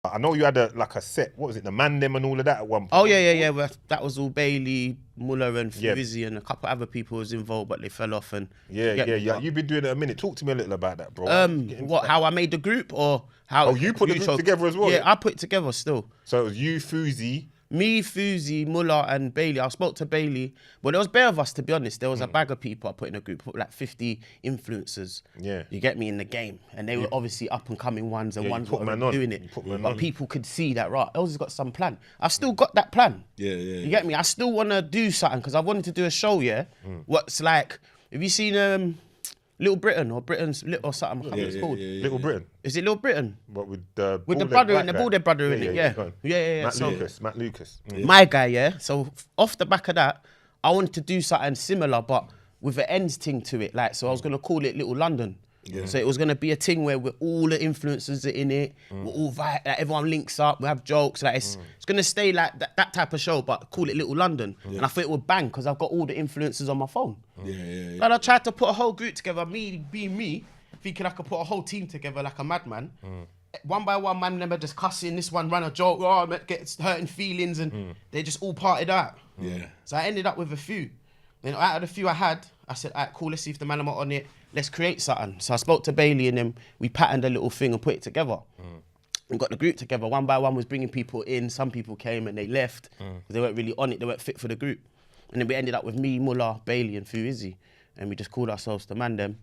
I know you had a set. What was it? The Man Them and all of that at one point. Oh yeah. Well, that was all Bailey, Muller, and Yeah. Fizzy, and a couple other people was involved, but they fell off. And Yeah. Get me? You've been doing it a minute. Talk to me a little about that, bro. What? How I made the group, or how? Oh, you put the group together as well? Yeah, I put it together still. So it was you, Fuzi. Me, Fuzi, Muller, and Bailey. I spoke to Bailey. Well, there was bare of us, to be honest. There was a bag of people I put in a group, like 50 influencers. Yeah. You get me, in the game. And they were obviously up and coming ones, and ones put were man on. doing You it. put man But on. people could see that, right, Els has got some plan. I've still got that plan. Yeah. You get me? I still want to do something because I wanted to do a show, yeah? What's like, have you seen Little Britain or Britain's or something? I can't remember what it's called. Little Britain. Is it Little Britain? What with the bald-head brother black in the guy? bald-head brother in it, yeah. go on. Yeah. Matt Lucas. My guy, yeah. So off the back of that, I wanted to do something similar, but with an ends thing to it. Like, so I was gonna call it Little London. Yeah. So it was gonna be a thing where all the influencers are in it. We're all like everyone links up. We have jokes. Like it's gonna stay like that type of show, but call it Little London. And I thought it would bang because I've got all the influencers on my phone. Yeah. And I tried to put a whole group together, me being me, thinking I could put a whole team together like a madman. One by one, man, them are just cussing. This one ran a joke, gets hurting feelings, and they just all parted out. Yeah. So I ended up with a few. Then out of the few I had, I said, all right, cool, let's see if the man are on it. Let's create something. So I spoke to Bailey, and then we patterned a little thing and put it together. And got the group together. One by one was bringing people in. Some people came and they left because they weren't really on it. They weren't fit for the group. And then we ended up with me, Muller, Bailey, and Fuizzi. And we just called ourselves the Man Them.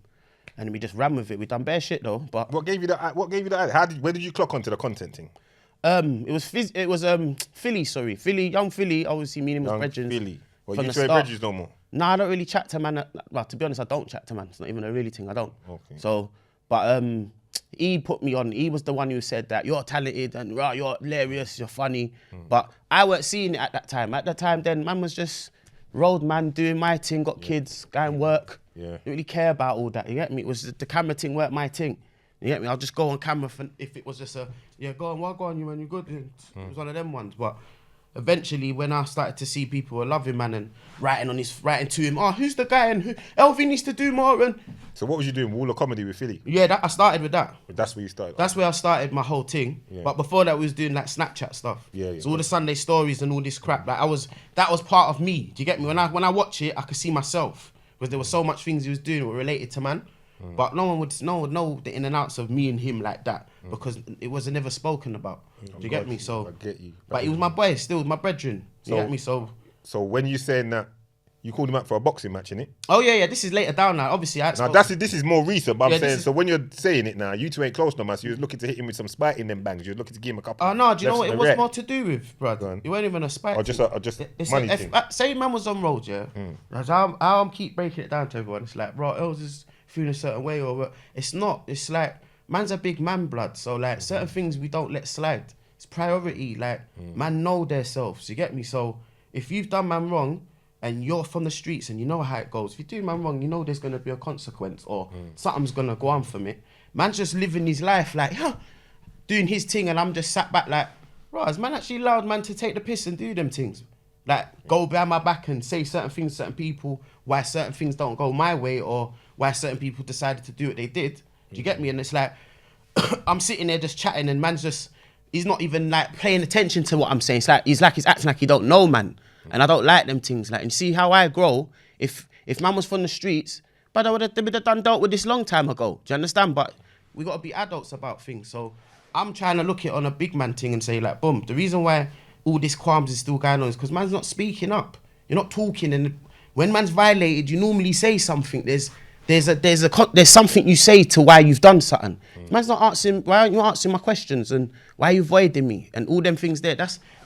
And we just ran with it. We done bare shit though. But What gave you that? Where did you clock onto the content thing? it was Philly, sorry. Philly, young Philly, obviously me and him was Young brethren. Philly. Well, from you the two ain't start. bridges no more. Nah, I don't really chat to man. Well, to be honest, I don't chat to man. It's not even a really thing. I don't. Okay. So, but he put me on. He was the one who said that you're talented and right, you're hilarious, you're funny. But I weren't seeing it at that time. At that time, then man was just road man doing my thing, got kids, going work. Yeah. Didn't really care about all that. You get me? It was the camera thing weren't my thing. You get me? I'll just go on camera if it was just go on, you man, you're good. It was one of them ones, but. Eventually, when I started to see people were loving man and writing to him, who's the guy and who Elvin needs to do more and So what was you doing? Wall of Comedy with Philly? yeah, I started with that. That's where you started. That's where I started my whole thing. Yeah. But before that, we was doing like Snapchat stuff. Yeah, So all the Sunday stories and all this crap. Like that was part of me. Do you get me? When I watch it, I could see myself because there were so much things he was doing that were related to man. But no one would know the in and outs of me and him like that because it was never spoken about. Do you get me? So I get you. But he was my boy, still my brethren. Do you get me? So So when you saying that, you called him out for a boxing match, innit? oh yeah. This is later down now. Obviously, Now this is more recent, but Yeah, I'm this saying is- so when you're saying it now, you two ain't close no man. So you was looking to hit him with some spite in them bangs. You was looking to give him a couple. Oh no, do you know lefts what it and was right. more to do with, bruv? Go on. It weren't even a spite. Or just thing. a just It's money if, thing. say man was on road, yeah. That's how I'm keep breaking it down to everyone. It's like, bro, Els is feeling a certain way, or it's not. It's like man's a big man, blood. So like certain things we don't let slide. It's priority. Like man know their selves. You get me? So if you've done man wrong and you're from the streets and you know how it goes, if you do man wrong, you know there's gonna be a consequence or something's gonna go on from it. Man's just living his life like, doing his thing, and I'm just sat back like, right, is man actually allowed man to take the piss and do them things? Like go behind my back and say certain things to certain people, why certain things don't go my way or why certain people decided to do what they did. Do you get me? And it's like, I'm sitting there just chatting and man's just, he's not even like paying attention to what I'm saying. It's like he's acting like he don't know man. And I don't like them things. Like, and see how I grow, if man was from the streets, but they would have done dealt with this long time ago. Do you understand? But we got to be adults about things. So I'm trying to look at it on a big man thing and say like, boom, the reason why all this qualms is still going on is because man's not speaking up. You're not talking, and when man's violated, you normally say something. There's something you say to why you've done something. Man's not answering. Why aren't you answering my questions? And why are you avoiding me? And all them things there.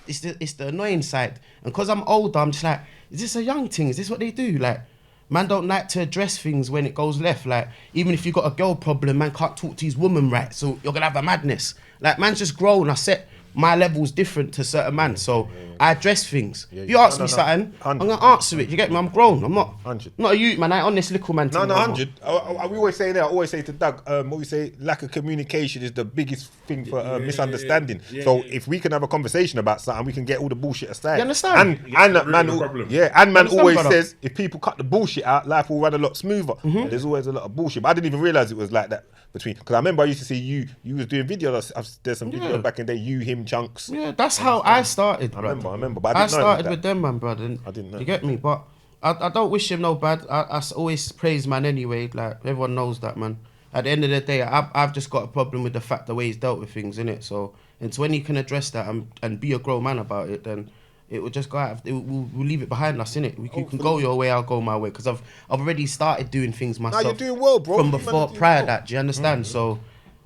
It's the annoying side. And because I'm older, I'm just like, is this a young thing? Is this what they do? Like, man don't like to address things when it goes left. Like, even if you got a girl problem, man can't talk to his woman right. So you're gonna have a madness. Like, man's just grown. I set my level's different to certain man. So I address things. If you ask me something, I'm 100. gonna answer it. You get me? I'm grown. I'm not 100. not a youth man. I ain't on this little man. No, thing no, no more. 100. We always say that. I always say to Doug, what we say, lack of communication is the biggest thing for misunderstanding. So if we can have a conversation about something, we can get all the bullshit aside. You understand? And Get rid man, of the problem. yeah, and man Understand, always brother? says if people cut the bullshit out, life will run a lot smoother. And there's always a lot of bullshit, but I didn't even realize it was like that between. Because I remember I used to see you was doing videos. There's some videos back in the day. You, him, Chunks. Yeah, that's how I started. I remember, but I I didn't know started that. with them, man, brother. And I didn't know. You get me? But I don't wish him no bad. I always praise man anyway. Like, everyone knows that, man. At the end of the day, I've just got a problem with the fact the way he's dealt with things, innit? So, it's when he can address that and be a grown man about it, then it will just go out. We'll leave it behind us, innit? You can go your way, I'll go my way. Because I've already started doing things myself. you're doing well, bro. From You before, man, doing prior well. that, do you understand? So,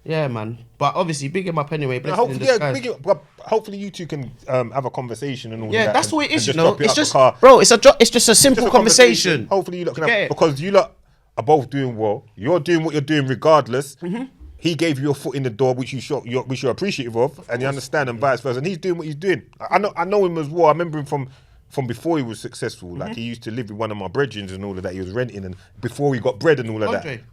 yeah, man. But obviously, big him up anyway. Now, Blessing in disguise. hopefully you two can have a conversation and all Yeah, that. that's and- what it is, and you know. drop it It's up the just, car. bro, it's just a simple Just a conversation. Hopefully you lot can Do you have, get it? because you lot are both doing well. You're doing what you're doing regardless. Mm-hmm. He gave you a foot in the door, which you're appreciative of, and you understand, and vice versa. And he's doing what he's doing. I know him as well. I remember him from before he was successful. Mm-hmm. Like, he used to live with one of my brethren and all of that. He was renting, and before he got bread and all of Andre. that.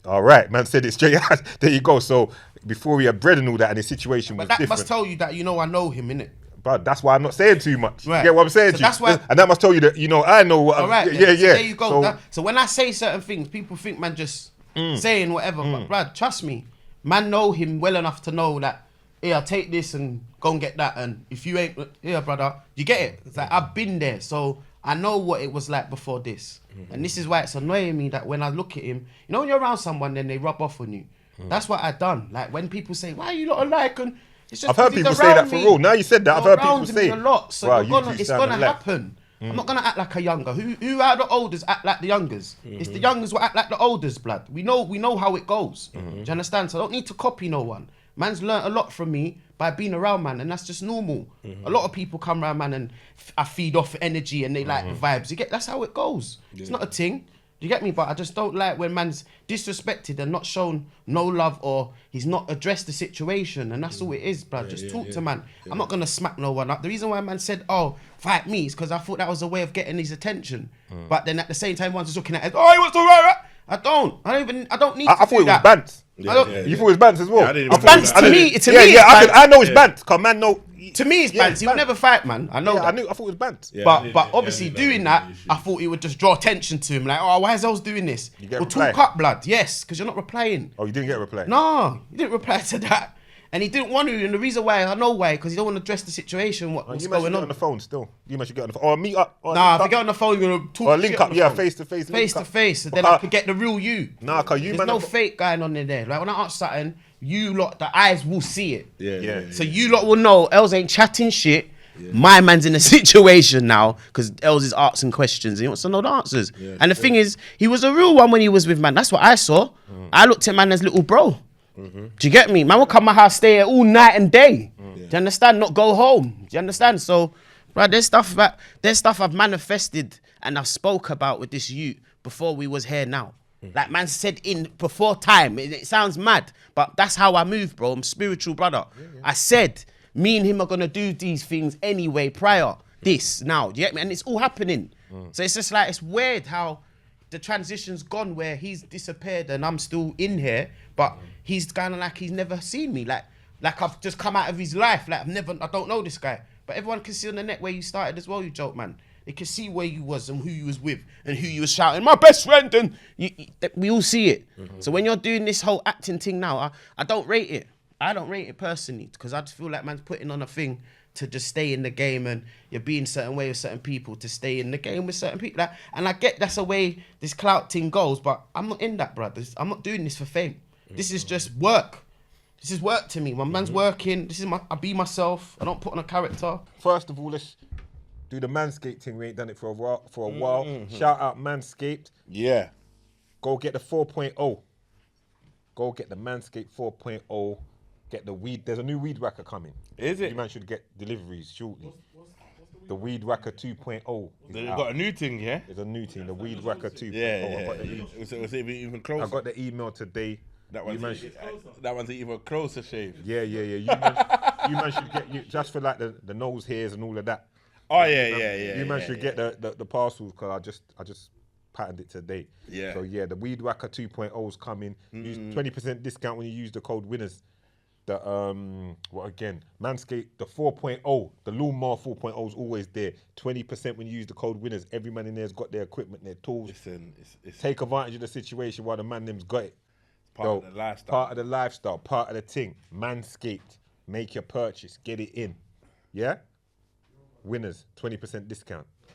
All right, man said it straight out. There you go. So before he had bread and all that, and his situation was But that different. must tell you that I know him, innit? But that's why I'm not saying too much. Right. You get what I'm saying So to you? that's why- And that must tell you that, I know what All right. yeah, then. yeah. So there you go. So, So when I say certain things, people think man just saying whatever. But Brad, trust me, man know him well enough to know that, yeah, take this and go and get that. And if you ain't, yeah, brother, you get it. It's like, I've been there. So I know what it was like before this. And this is why it's annoying me that when I look at him, when you're around someone, then they rub off on you. That's what I done. Like, when people say, why are you not alike? And it's just I've heard 'cause he's people say that around for me. real. Now you said that, I've heard people Around say me a lot, so wow, you're gonna, you two it's sound gonna alike. happen. I'm not gonna act like a younger. Who out of the olders act like the youngers? It's the youngers will act like the olders, blood. We know how it goes. Do you understand? So I don't need to copy no one. Man's learnt a lot from me by being around man, and that's just normal. A lot of people come around man and I feed off energy and they like the vibes. You get, that's how it goes. It's not a thing. Do you get me? But I just don't like when man's disrespected and not shown no love, or he's not addressed the situation, and that's all it is, bruh. Just talk to man. I'm not gonna smack no one up. The reason why man said, "Oh, fight me," is because I thought that was a way of getting his attention. But then at the same time, one's just looking at it. Oh, he wants to right. I don't need. I to thought do it was that. Bant. I don't- You thought it was Bant as well? Yeah, I didn't even thought know it was- that. To me, yeah, it's I know it's Bant. Bant. Cause man, know. To me, it's Yeah, Bant. He would never fight, man. I know Yeah, that. I thought it was Bant. Yeah, I But didn't- obviously I didn't doing know that, the issue. I thought it would just draw attention to him. Like, oh, why is Els doing this? You get a Well, reply. talk up, blood. Yes, because you're not replying. Oh, you didn't get a reply. No, he didn't reply to that. And he didn't want to. And the reason why, I know why, because he don't want to address the situation, what's You must going get on. on the phone still. You must get on the phone. Or meet up. Or Nah, link if you up. get on the phone, you're going to talk Or link shit up, on the yeah, phone. face to face. Face to link up. face. And then Because- I could get the real you. Nah, because you There's man no have- fake going on in there. Like, when I ask something, you lot, the eyes will see it. Yeah. So you lot will know Els ain't chatting shit. My man's in a situation now because Els is asking questions. He wants to know the answers. And the thing is, he was a real one when he was with man. That's what I saw. I looked at man as little bro. Do you get me? Man will come my house, stay here all night and day. Do you understand? Not go home. Do you understand? So, bro, there's stuff I've manifested and I've spoke about with this youth before we was here now. Like man said in before time. It sounds mad, but that's how I move, bro. I'm spiritual, brother. I said me and him are gonna do these things anyway prior. This now, do you get me? And it's all happening. So it's just like, it's weird how the transition's gone where he's disappeared and I'm still in here, but he's kind of like he's never seen me. Like I've just come out of his life. Like I don't know this guy. But everyone can see on the net where you started as well, you joke, man. They can see where you was and who you was with and who you was shouting, my best friend, and we all see it. So when you're doing this whole acting thing now, I don't rate it. I don't rate it personally because I just feel like man's putting on a thing to just stay in the game, and you're being certain way with certain people to stay in the game with certain people. And I get that's the way this clout thing goes, but I'm not in that, brothers. I'm not doing this for fame. This is just work. This is work to me. My man's working. I be myself. I don't put on a character. First of all, let's do the Manscaped thing. We ain't done it for a while. Shout out Manscaped. Yeah. Go get the 4.0. Go get the Manscaped 4.0. Get the weed. There's a new weed whacker coming. Is it? You man should get deliveries shortly. The weed whacker 2.0. is They've out. got a new thing, yeah? There's a new thing. The weed whacker 2.0. Yeah. I got the e- Was it even closer? I got the email today. That You one's, man should- that one's even closer shave. Yeah. You man, you man should get you just for like the nose hairs and all of that. Oh yeah. You man should get the parcels because I just patterned it today. Yeah. So yeah, the Weed Whacker 2.0's coming. Use 20% discount when you use the code winners. The what again? Manscaped the 4.0, the Lawnmower 4.0 is always there. 20% when you use the code winners. Every man in there's got their equipment, their tools. Listen, it's Take advantage of the situation while the man them's got it. part of the lifestyle. Part of the lifestyle, part of the thing. Manscaped. Make your purchase. Get it in. Yeah? Winners, 20% discount.